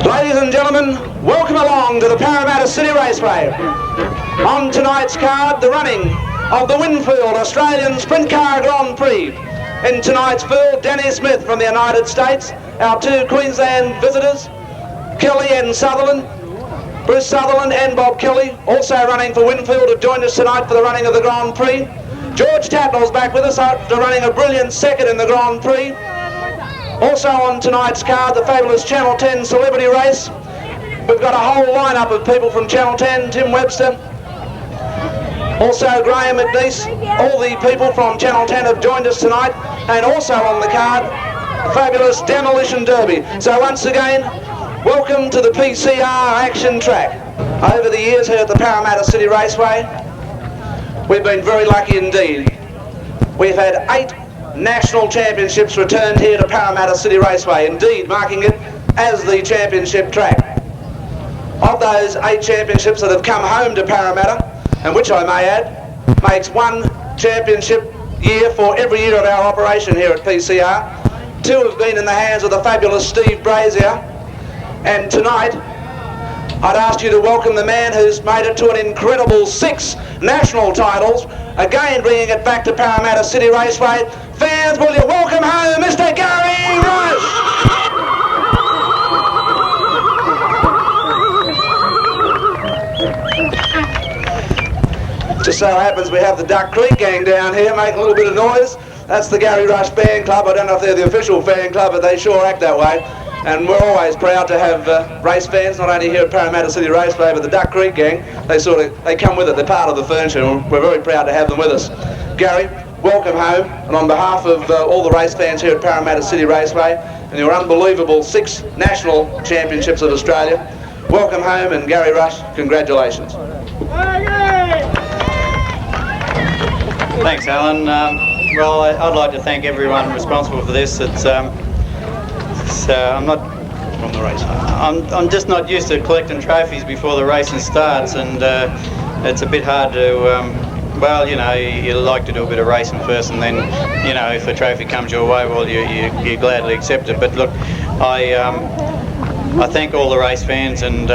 Ladies and gentlemen, welcome along to the Parramatta City Raceway. On tonight's card, the running of the Winfield Australian Sprintcar Grand Prix. In tonight's field, Danny Smith from the United States, our two Queensland visitors, Kelly and Sutherland. Bruce Sutherland and Bob Kelly, also running for Winfield, have joined us tonight for the running of the Grand Prix. George Tatnall's back with us after running a brilliant second in the Grand Prix. Also on tonight's card, the fabulous Channel 10 celebrity race. We've got a whole lineup of people from Channel 10, Tim Webster, also Graham McNeese. All the people from Channel 10 have joined us tonight, and also on the card, the fabulous Demolition Derby. So once again, welcome to the PCR action track. Over the years here at the Parramatta City Raceway, we've been very lucky indeed. We've had 8 national championships returned here to Parramatta City Raceway, indeed marking it as the championship track. Of those 8 championships that have come home to Parramatta, and which I may add, makes 1 championship year for every year of our operation here at PCR. 2 have been in the hands of the fabulous Steve Brazier, and tonight I'd ask you to welcome the man who's made it to an incredible 6 national titles, again bringing it back to Parramatta City Raceway. Fans, will you welcome home Mr. Gary Rush? Just so happens we have the Duck Creek gang down here making a little bit of noise. That's the Gary Rush fan club. I don't know if they're the official fan club, but they sure act that way. And we're always proud to have race fans, not only here at Parramatta City Raceway, but the Duck Creek gang. They come with it, they're part of the furniture, and we're very proud to have them with us. Gary, welcome home, and on behalf of all the race fans here at Parramatta City Raceway, and your unbelievable 6 national championships of Australia, welcome home, and Gary Rush, congratulations. Thanks, Alan. Well, I'd like to thank everyone responsible for this. I'm not from the race. I'm just not used to collecting trophies before the racing starts, and it's a bit hard to. Well, you know, you like to do a bit of racing first, and then, you know, if a trophy comes your way, well, you gladly accept it. But look, I thank all the race fans, and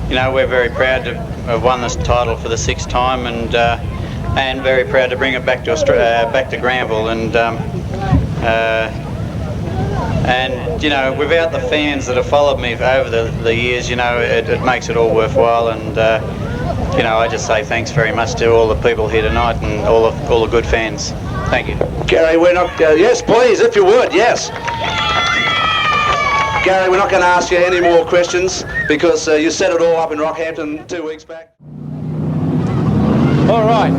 you know, we're very proud to have won this title for the 6th time, and very proud to bring it back to Granville, and you know, without the fans that have followed me over the years, you know, it makes it all worthwhile, and you know, I just say thanks very much to all the people here tonight and all the good fans. Thank you. Gary, we're not... yes, please, if you would, yes. Gary, we're not going to ask you any more questions because you set it all up in Rockhampton 2 weeks back. All right,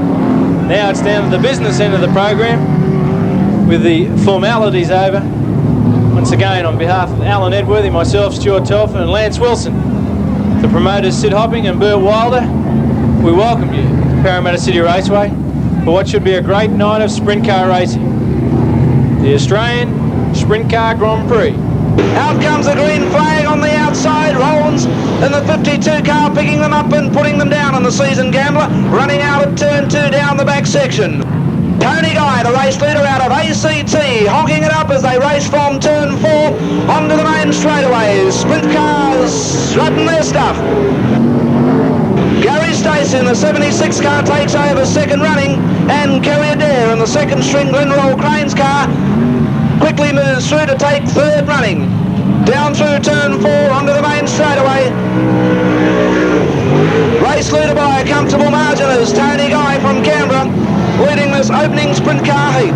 now it's down to the business end of the program with the formalities over. Once again, on behalf of Alan Edworthy, myself, Stuart Telford and Lance Wilson, the promoters Sid Hopping and Bert Wilder, we welcome you to Parramatta City Raceway for what should be a great night of sprint car racing, the Australian Sprint Car Grand Prix. Out comes the green flag on the outside. Rollins in the 52 car picking them up and putting them down on the Seasoned Gambler, running out of turn 2 down the back section. Tony Guy, the race leader out of ACT, honking it up as they race from turn 4 onto the main straightaways. Sprint cars strutting their stuff. Gary Stacey in the 76 car takes over second running, and Kerry Adair in the second string Glenroll Crane's car quickly moves through to take third running. Down through turn 4 onto the main straightaway. Race leader by a comfortable margin is Tony Guy from Canberra, leading this opening sprint car heat.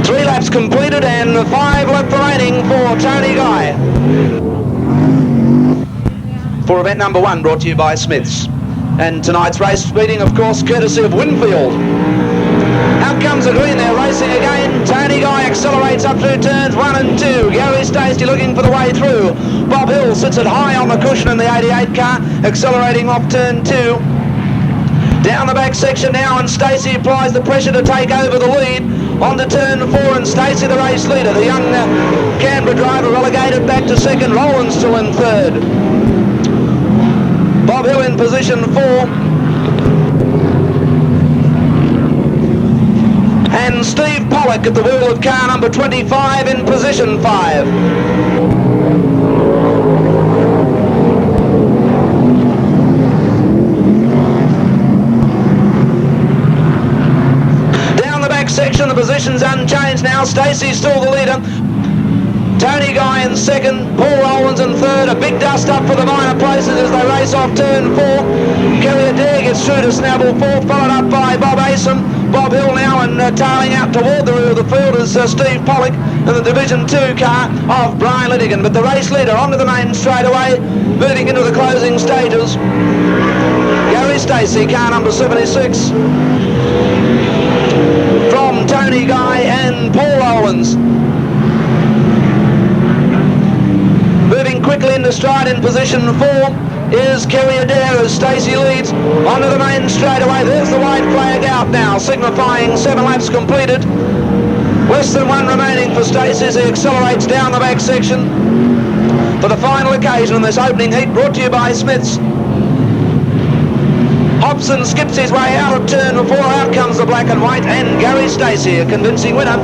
Three laps completed and 5 left remaining for Tony Guy. For event number 1, brought to you by Smiths. And tonight's race meeting, of course, courtesy of Winfield. Out comes the green, they're racing again. Tony Guy accelerates up through turns 1 and 2. Gary Stacey looking for the way through. Bob Hill sits it high on the cushion in the 88 car, accelerating off turn 2. Down the back section now, and Stacey applies the pressure to take over the lead. Onto turn 4, and Stacey the race leader. The young Canberra driver relegated back to second. Rollins still in third. Bob Hill in position 4. and Steve Pollock at the wheel of car number 25 in position 5. Down the back section, the position's unchanged now. Stacey's still the leader. Tony Guy in second, Paul Rowlands in third. A big dust up for the minor places as they race off turn 4. Kerry Adair gets through to Snabble fourth, followed up by Bob Asom. Bob Hill now and tailing out toward the rear of the field is Steve Pollock in the Division 2 car of Brian Litigan. But the race leader onto the main straightaway, moving into the closing stages. Gary Stacey, car number 76. From Tony Guy and Paul Rowlands. Moving quickly into stride in position 4 is Kerry Adair as Stacey leads onto the main straightaway. There's the white flag out now, signifying 7 laps completed. Less than 1 remaining for Stacey as he accelerates down the back section for the final occasion in this opening heat, brought to you by Smiths. Hobson skips his way out of turn 4. Out comes the black and white, and Gary Stacey, a convincing winner.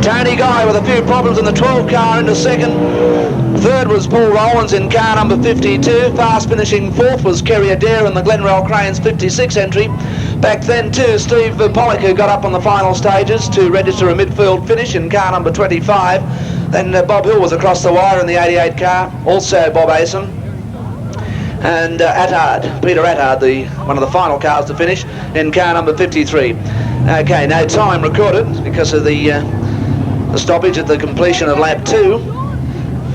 Tony Guy with a few problems in the 12 car into second. Third was Paul Rowlands in car number 52. Fast finishing fourth was Kerry Adair in the Glenrell Cranes 56 entry. Back then too, Steve Pollock, who got up on the final stages to register a midfield finish in car number 25. Then Bob Hill was across the wire in the 88 car, also Bob Asom. And Peter Attard, one of the final cars to finish in car number 53. Okay, no time recorded because of the stoppage at the completion of lap 2,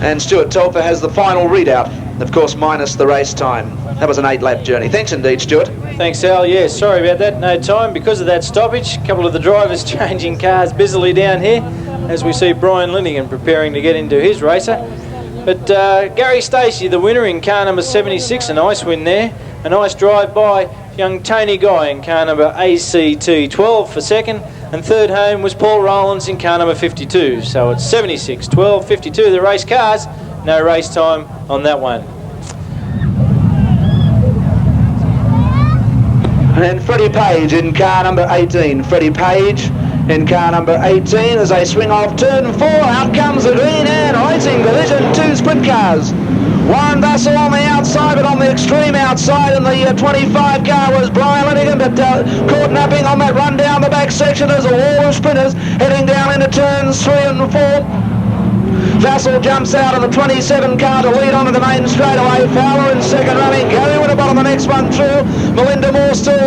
and Stuart Telfer has the final readout, of course minus the race time. That was an 8-lap journey. Thanks indeed, Stuart. Thanks, Al. Yeah, sorry about that. No time because of that stoppage. A couple of the drivers changing cars busily down here as we see Brian Linigan preparing to get into his racer. But Gary Stacey, the winner in car number 76, a nice win there. A nice drive by young Tony Guy in car number ACT12 for second. And third home was Paul Rowlands in car number 52. So it's 76, 12, 52, the race cars. No race time on that one. And Freddie Page in car number 18. Freddie Page in car number 18 as they swing off turn 4. Out comes the green and racing Division 2 sprint cars. Warren Bassel on the outside, but on the extreme outside in the 25 car was Brian Linigan, but caught napping on that run down the back section as a wall of sprinters heading down into turns 3 and 4. Vassell jumps out of the 27 car to lead onto the main straightaway. Fowler in second running. Gary Winterbottom the next one through. Melinda Moore still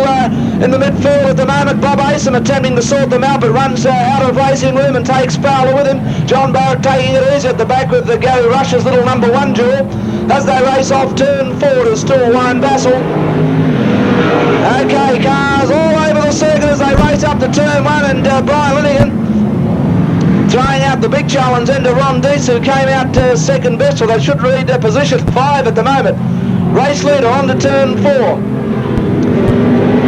in the midfield at the moment. Bob Asom attempting to sort them out, but runs out of racing room and takes Fowler with him. John Barrett taking it easy at the back with the Gary Rush's little number 1 duel as they race off turn 4 to still Warren Bassel. Okay, cars all over the circuit as they race up to turn 1, and Brian Linigan throwing out the big challenge into Ron Deese, who came out second best, or they should read position 5 at the moment. Race leader on to turn 4.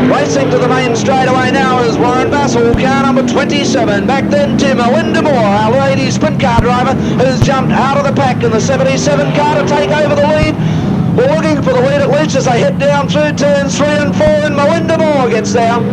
Racing to the main straightaway now is Warren Bassel, car number 27. Back then to Melinda Moore, our lady sprint car driver, who's jumped out of the pack in the 77 car to take over the lead. We're looking for the lead at least as they head down through turns 3 and 4, and Melinda Moore gets down.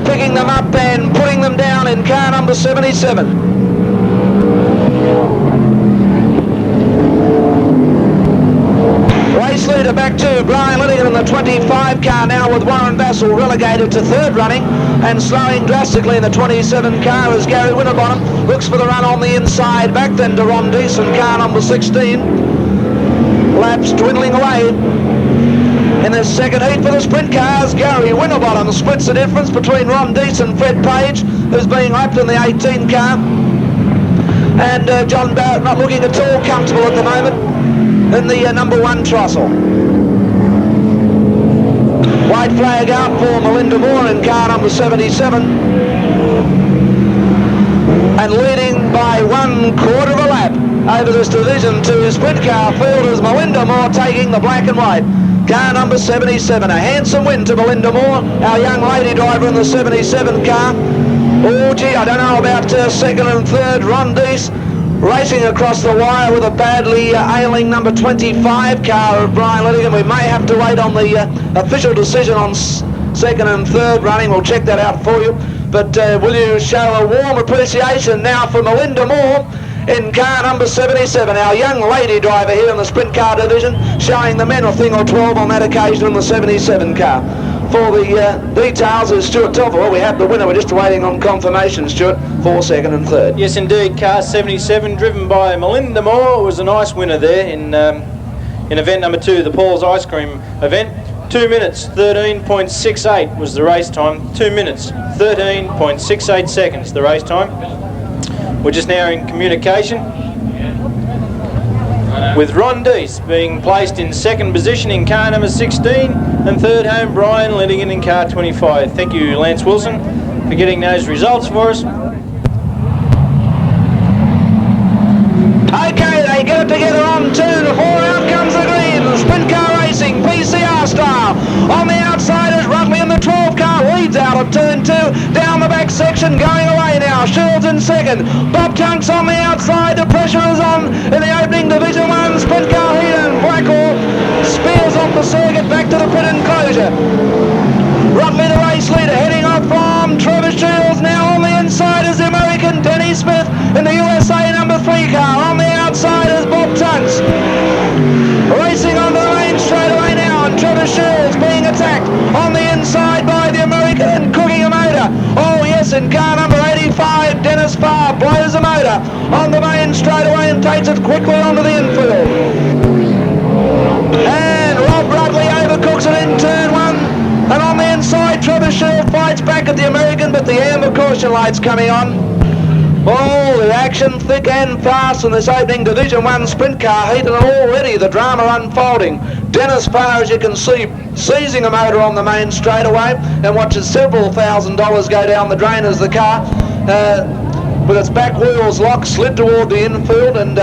Picking them up and putting them down in car number 77. Race leader back to Brian Linigan in the 25 car now, with Warren Bassel relegated to third running and slowing drastically in the 27 car as Gary Winterbottom looks for the run on the inside. Back then to Ron Deese in car number 16. Laps dwindling away. In the second heat for the sprint cars, Gary Winterbottom splits the difference between Ron Deese and Fred Page, who's being lapped in the 18 car. And John Barrett not looking at all comfortable at the moment in the number 1 Trussell. White flag out for Melinda Moore in car number 77. And leading by 1/4 of a lap over this Division 2 sprint car field is Melinda Moore taking the black and white. Car number 77, a handsome win to Melinda Moore, our young lady driver in the 77 car. Oh gee, I don't know about second and third. Ron Deese racing across the wire with a badly ailing number 25 car of Brian Ledigan. We may have to wait on the official decision on second and third running. We'll check that out for you. But will you show a warm appreciation now for Melinda Moore in car number 77, our young lady driver here in the sprint car division, showing the men a thing or 12 on that occasion in the 77 car. For the details is Stuart Telfer. Well, we have the winner. We're just waiting on confirmation, Stuart, for second and third. Yes, indeed. Car 77, driven by Melinda Moore, was a nice winner there in event number 2, the Paul's Ice Cream event. 2 minutes 13.68 was the race time. 2 minutes 13.68 seconds the race time. We're just now in communication with Ron Deese being placed in second position in car number 16, and third home Brian Ledigan in car 25. Thank you, Lance Wilson, for getting those results for us. Okay, they get it together on turn 4. Out comes the green. Sprint car racing, PCR style. On the outside is Rutley, and the 12 car leads out of turn 2. Down the back section, going away now. Shields in second. Bob Tunks on the outside. The pressure is on in the opening Division 1 sprint car heat, and Blackwell spears off the circuit back to the pit enclosure. Rutley, the race leader, heading off from Trevor Shields. Now on the inside is the American Denny Smith in the USA number 3 car. On the outside is Bob Tunks. Racing on the lane straightaway now, and Trevor Shields being attacked on the inside by the American and cooking a motor. Oh yes, in car number 85, Dennis Farr blows a motor on the main straightaway and takes it quickly onto the infield. And Rob Rutley overcooks it in turn 1. And on the inside, Trevor Shields fights back at the American, but the amber caution light's coming on. Oh, the action thick and fast in this opening Division 1 sprint car heat, and already the drama unfolding. Dennis Farr, as you can see, seizing a motor on the main straightaway, and watches several $1,000s go down the drain as the car, with its back wheels locked, slid toward the infield, and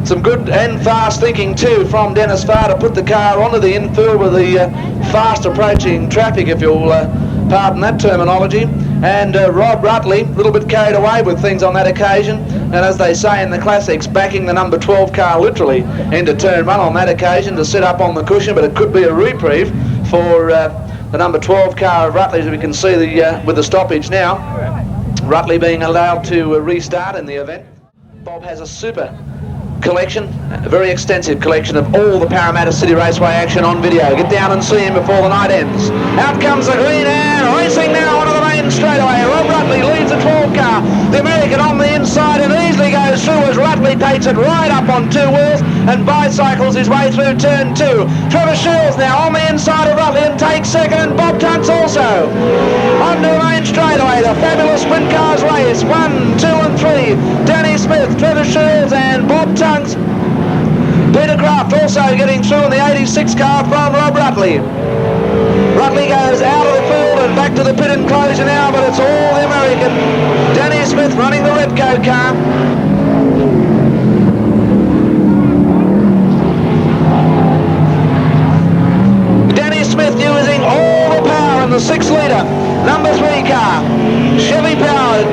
some good and fast thinking too from Dennis Farr to put the car onto the infield with the fast approaching traffic, if you'll pardon that terminology. And Rob Rutley, a little bit carried away with things on that occasion, and as they say in the classics, backing the number 12 car literally into turn 1 on that occasion to sit up on the cushion, but it could be a reprieve for the number 12 car of Rutley, as we can see with the stoppage now. Rutley being allowed to restart in the event. Bob has a super collection, a very extensive collection of all the Parramatta City Raceway action on video. Get down and see him before the night ends. Out comes the green, and racing now onto the main straightaway. Rob Rutley leads the 12 car. The American on the inside and easily goes through as Rutley takes it right up on 2 wheels and bicycles his way through turn 2. Trevor Shields now on the inside of Rutley and takes second, and Bob Tunks also. Onto the main straightaway, the fabulous sprint cars race. 1, 2 and 3. Danny Smith, Trevor Shields and Bob Tunks. Peter Kraft also getting through in the 86 car from Rob Rutley. Rutley goes out of the field and back to the pit enclosure now, but it's all the American. Danny Smith running the Repco car. Danny Smith using all the power in the 6 litre number 3 car. Chevy powered.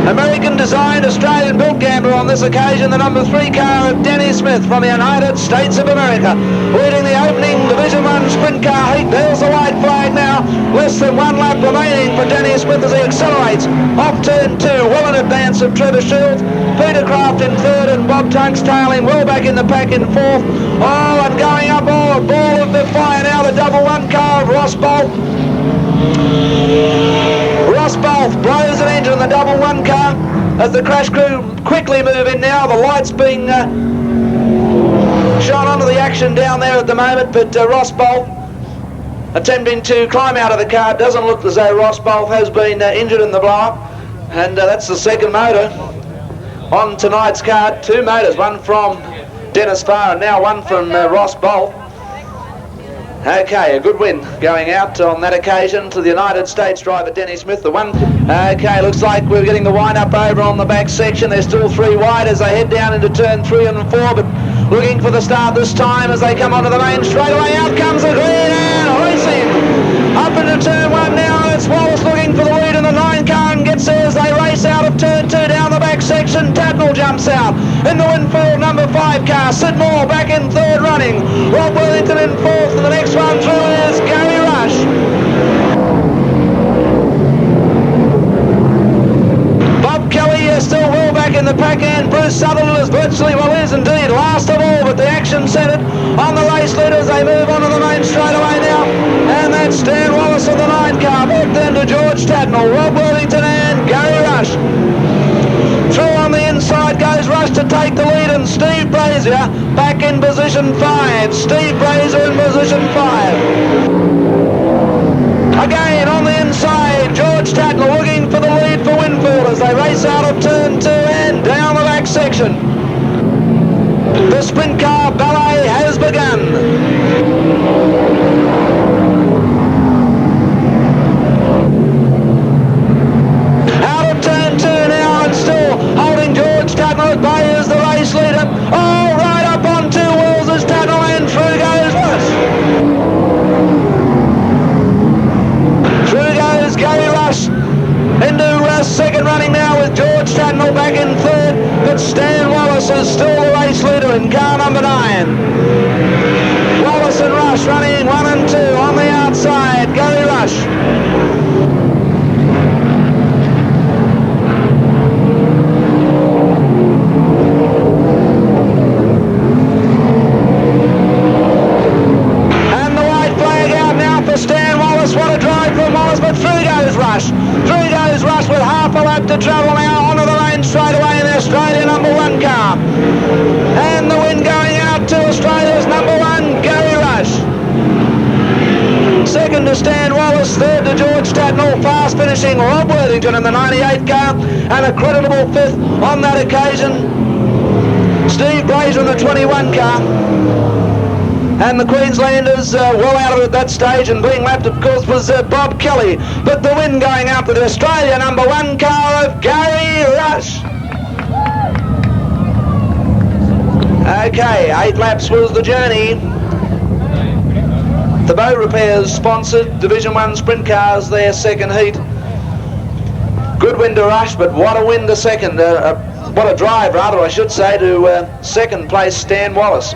American designed, Australian built gambler on this occasion, the number 3 car of Denny Smith from the United States of America, leading the opening Division 1 sprint car heat. There's the white flag now. Less than 1 lap remaining for Denny Smith as he accelerates off turn 2, well in advance of Trevor Shields. Peter Kraft in third and Bob Tunks tailing well back in the pack in fourth. Oh, and going up, oh, a ball of the fire now, the double 1 car of Ross Bolt. Ross Bolt blows an engine in the double 1 car as the crash crew quickly move in now. The lights being shone onto the action down there at the moment, but Ross Bolt attempting to climb out of the car. It doesn't look as though Ross Bolt has been injured in the blow-up, and that's the second motor on tonight's card. 2 motors, one from Dennis Farr and now one from Ross Bolt. Okay, a good win going out on that occasion to the United States driver Denny Smith, the one. Okay, looks like we're getting the wind-up over on the back section. There's still 3 wide as they head down into turn 3 and 4, but looking for the start this time as they come onto the main straightaway. Out comes the green, and racing up into turn 1 now. It's Wallace looking for the lead jumps out. In the Winfield number 5 car, Sid Moore back in third running. Rob Worthington in fourth, and the next one through is Gary Rush. Bob Kelly is still well back in the pack, and Bruce Sutherland is virtually, well, is indeed last of all, but the action centred on the race leaders. They move on to the main straightaway now, and that's Stan Wallace of the 9 car. Back then to George Tatnall, Rob Worthington and Gary Rush. Through on the inside goes Rush to take the lead, and Steve Brazier back in position 5. Steve Brazier in position 5. Again on the inside, George Tatnall looking for the lead for Winfield as they race out of turn 2 and down the back section. The sprint car ballet has begun. Out of turn 2 now, and still holding George Tatnall at bay as the race leader. Oh, right up on 2 wheels as Tatnall, and through goes Rush. Gary Rush into second running now with George Tatnall back in third, but Stan Wallace is still the race leader in car number 9. Wallace and Rush running 1 and 2 on the outside. Gary Rush. And the white flag out now for Stan Wallace. What a drive from Wallace, but through goes Rush. Through goes Rush with half a lap to travel now onto the lane straight away in the Australian number 1 car. And the win going out to Australia's number 1, Gary Rush. Second to Stan Wallace, third to George Tatnall, fast finishing Rob Worthington in the 98 car, and a creditable 5th on that occasion, Steve Brazier in the 21 car. And the Queenslanders well out of it at that stage, and being lapped, of course, was Bob Kelly. But the win going out to the Australia number 1 car of Gary Rush. Okay, 8 laps was the journey. The Bow Repairs sponsored Division 1 Sprint Cars, their second heat. Good win to Rush, but what a win to second. What a drive, rather, I should say, to second place Stan Wallace.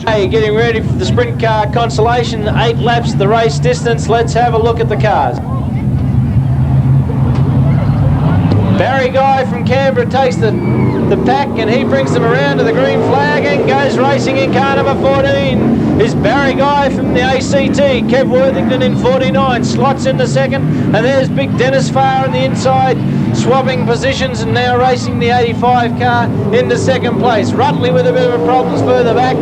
Hey, getting ready for the sprint car consolation. 8 laps the race distance. Let's have a look at the cars. Barry Guy from Canberra takes the pack, and he brings them around to the green flag and goes racing in car number 14 is Barry Guy from the ACT. Kev Worthington in 49 slots into second, and there's big Dennis Farr on the inside swapping positions and now racing the 85 car into second place. Rutley with a bit of problems further back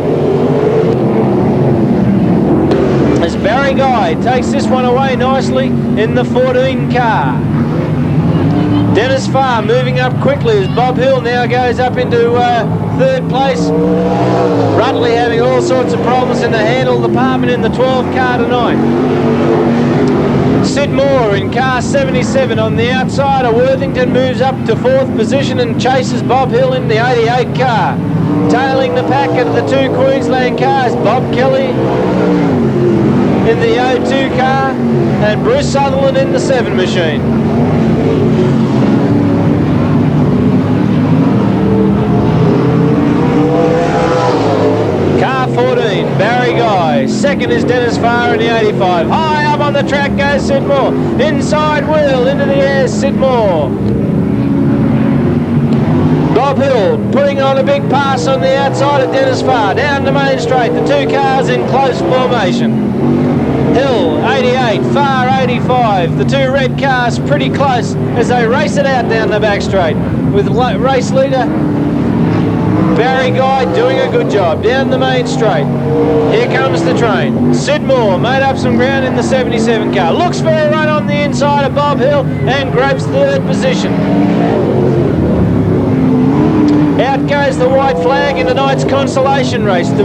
as Barry Guy takes this one away nicely in the 14 car. Dennis Farr moving up quickly as Bob Hill now goes up into third place. Rutley having all sorts of problems in the handle department in the 12 car tonight. Sid Moore in car 77 on the outside of Worthington moves up to 4th position and chases Bob Hill in the 88 car. Tailing the pack of the 2 Queensland cars, Bob Kelly in the 02 car and Bruce Sutherland in the 7 machine. Car 14, Barry Guy. Second is Dennis Farr in the 85. High up on the track goes Sid Moore. Inside wheel, into the air, Sid Moore. Bob Hill putting on a big pass on the outside of Dennis Farr. Down the main straight, the 2 cars in close formation. Hill 88, Farr 85. The 2 red cars pretty close as they race it out down the back straight with race leader Barry Guy doing a good job down the main straight. Here comes the train. Sid Moore made up some ground in the 77 car. Looks for a run on the inside of Bob Hill and grabs third position. Out goes the white flag in tonight's consolation race to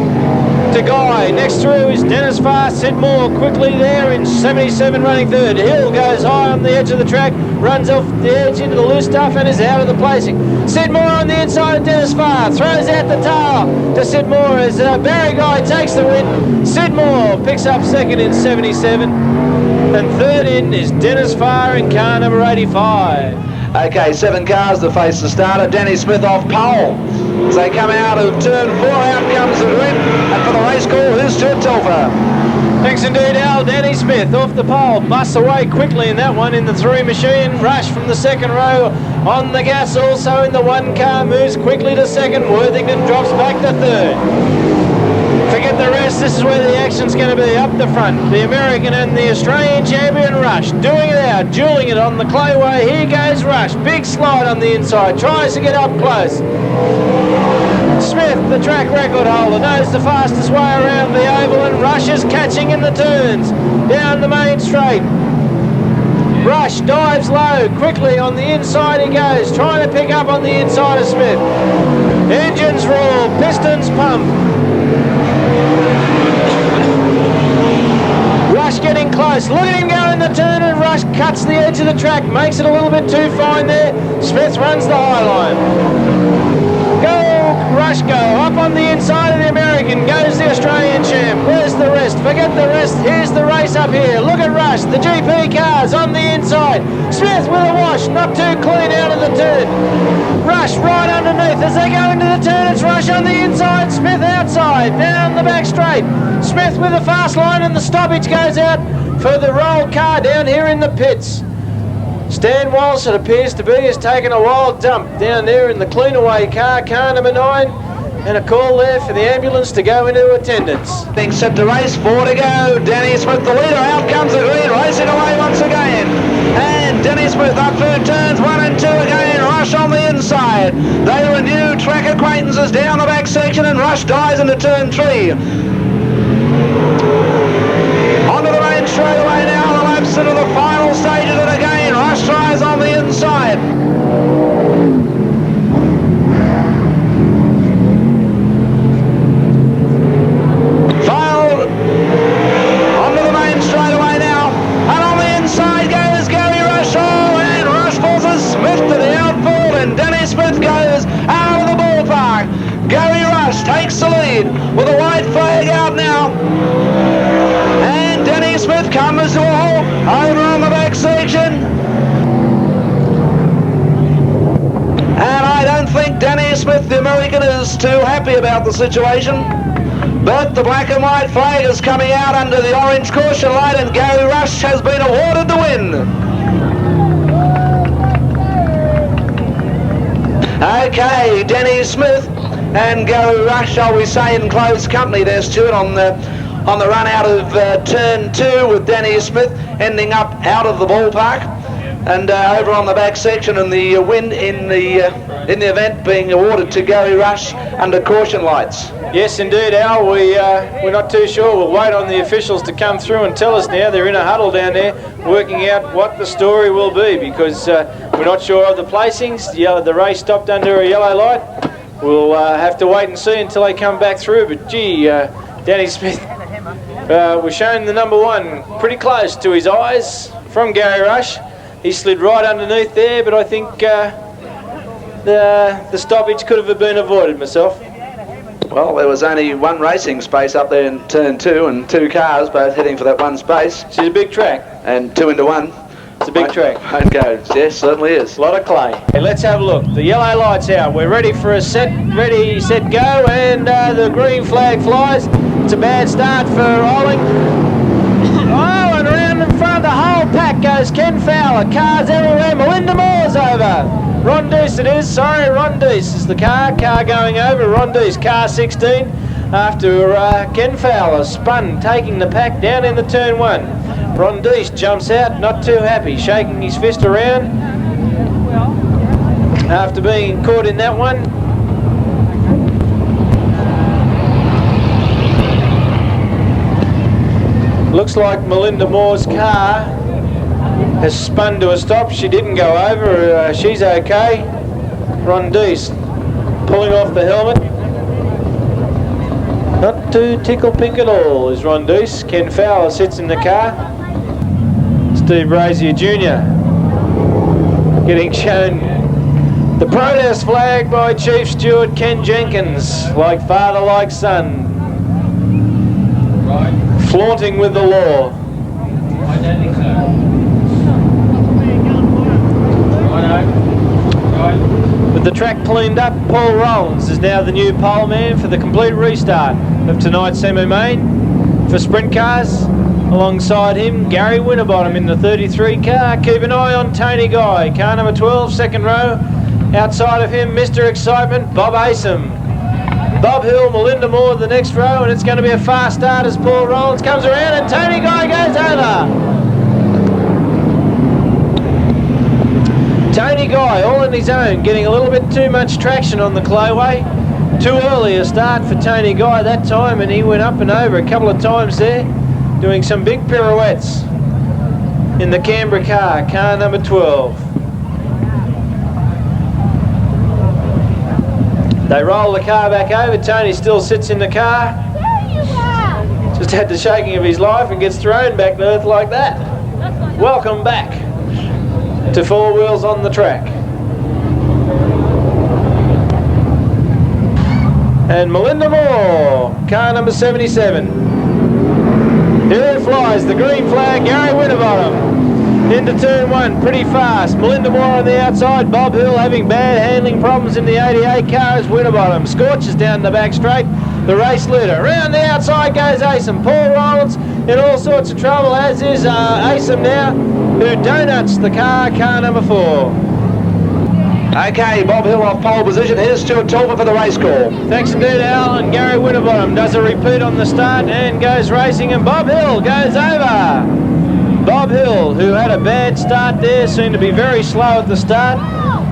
Guy. Next through is Dennis Farr. Sid Moore quickly there in 77 running third. Hill goes high on the edge of the track, runs off the edge into the loose stuff and is out of the placing. Sid Moore on the inside of Dennis Farr, throws out the tail to Sid Moore as Barry Guy takes the win. Sid Moore picks up second in 77 and third in is Dennis Farr in car number 85. Okay, 7 cars to face the starter. Danny Smith off pole. As they come out of turn 4, out comes the grid. And for the race call, here's Stuart Telfer. Thanks indeed, Al. Danny Smith off the pole, busts away quickly in that one in the 3 machine. Rush from the second row on the gas, also in the 1 car, moves quickly to second. Worthington drops back to third. Forget the rest, this is where the action's going to be. Up the front, the American and the Australian champion Rush, doing it out, dueling it on the clayway. Here goes Rush, big slide on the inside, tries to get up close. Smith, the track record holder, knows the fastest way around the oval, and Rush is catching in the turns. Down the main straight. Rush dives low, quickly on the inside he goes, trying to pick up on the inside of Smith. Engines roar, pistons pump. Rush getting close, look at him go in the turn, and Rush cuts the edge of the track, makes it a little bit too fine there. Smith runs the high line. Go, Rush go, up on the inside of the American, goes the Australian champ. Where's the rest? Forget the rest, here's the race up here. Look at Rush, the GP cars on the inside. Smith with a wash, not too clean out of the turn. Rush right underneath, as they go into the turn, it's Rush on the inside, Smith outside, down the back straight. Smith with a fast line, and the stoppage goes out for the roll car down here in the pits. Stan Walsh, it appears to be, has taken a wild dump down there in the clean away car number 9, and a call there for the ambulance to go into attendance. Being set to race, 4 to go. Danny Smith the leader, out comes the green, racing away once again. And Danny Smith up through turns 1 and 2 again. Rush on the inside. They renew track acquaintances down the back section, and Rush dives into turn 3. Onto the main straightaway now, the laps into the final stage of it again. Rush tries on the inside. Filed onto the main straightaway now, and on the inside goes Gary Rush. Oh, and Rush forces Smith to the outfield, and Danny Smith goes out of the ballpark. Gary Rush takes the lead with a white flag out now. And Danny Smith comes to a halt over on the back section. And I don't think Danny Smith, the American, is too happy about the situation. But the black and white flag is coming out under the orange caution light, and Gary Rush has been awarded the win. Okay, Danny Smith and Gary Rush, shall we say, in close company there, Stuart, on the run out of turn 2, with Danny Smith ending up out of the ballpark, and over on the back section, and the win in the event being awarded to Gary Rush under caution lights. Yes, indeed, Al. We're not too sure. We'll wait on the officials to come through and tell us now. They're in a huddle down there working out what the story will be, because we're not sure of the placings. The race stopped under a yellow light. We'll have to wait and see until they come back through. But gee, Danny Smith was shown the number 1 pretty close to his eyes from Gary Rush. He slid right underneath there, but I think the stoppage could have been avoided myself. Well, there was only 1 racing space up there in turn 2, and 2 cars both heading for that 1 space. It's a big track. And 2 into 1. It's a big track. Home goes. Yes, certainly is. A lot of clay. Hey, let's have a look. The yellow light's out. We're ready for a ready, set, go, and the green flag flies. It's a bad start for Olling. Oh, and around in front, the whole pack goes Ken Fowler. Cars everywhere. Melinda Moore's over. Ron Deese it is. Sorry, Ron Deese is the car going over. Ron Deese, car 16, after Ken Fowler spun, taking the pack down in the turn 1. Ron Deese jumps out, not too happy, shaking his fist around after being caught in that one. Looks like Melinda Moore's car has spun to a stop. She didn't go over. She's okay. Ron Deese pulling off the helmet. Not too tickle pink at all is Ron Deese. Ken Fowler sits in the car. Steve Brazier Jr. getting shown the protest flag by Chief Steward Ken Jenkins, like father, like son. Right. Flaunting with the law. I don't think so. the track cleaned up, Paul Rollins is now the new pole man for the complete restart of tonight's semi-main for Sprint Cars. Alongside him, Gary Winterbottom in the 33 car. Keep an eye on Tony Guy, car number 12, second row. Outside of him, Mr. Excitement, Bob Asom. Bob Hill, Melinda Moore the next row, and it's going to be a fast start as Paul Rollins comes around and Tony Guy goes over. Tony Guy, all on his own, getting a little bit too much traction on the clayway. Too early a start for Tony Guy that time, and he went up and over a couple of times there, doing some big pirouettes in the Canberra car, car number 12. They roll the car back over. Tony still sits in the car. Just had the shaking of his life and gets thrown back to earth like that. Welcome back to Four Wheels on the Track. And Melinda Moore, car number 77. Here flies the green flag, Gary Winterbottom. Into turn one, pretty fast. Melinda Moore on the outside. Bob Hill having bad handling problems in the 88 car as Winterbottom. Scorches down the back straight, the race leader. Around the outside goes Asom. Paul Rollins in all sorts of trouble, as is Asom now, who donuts the car, car number 4. Okay, Bob Hill off pole position. Here's Stuart Talbot for the race call. Thanks indeed, Al. And Gary Winterbottom does a repeat on the start and goes racing, and Bob Hill goes over. Bob Hill, who had a bad start there, seemed to be very slow at the start,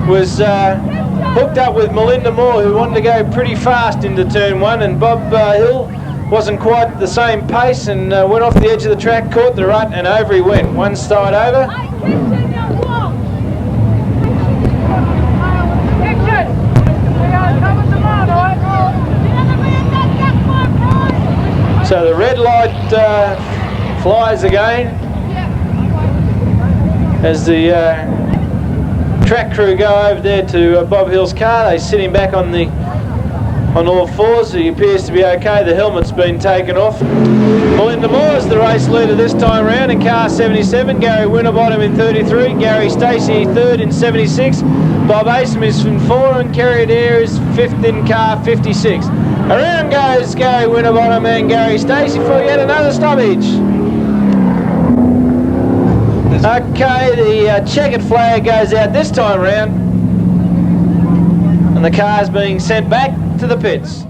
was hooked up with Melinda Moore, who wanted to go pretty fast into turn one, and Bob Hill wasn't quite the same pace and went off the edge of the track, caught the rut, and over he went. One side over. So the red light flies again as the track crew go over there to Bob Hill's car. They sit him back on all fours. He appears to be okay. The helmet's been taken off. Melinda Moore is the race leader this time round in car 77. Gary Winterbottom in 33. Gary Stacey third in 76. Bob Asom is in 4 and Kerry Adair is 5th in car 56. Around goes Gary Winterbottom and Gary Stacey for yet another stoppage. Okay, the checkered flag goes out this time round, and the car's being sent back to the pits.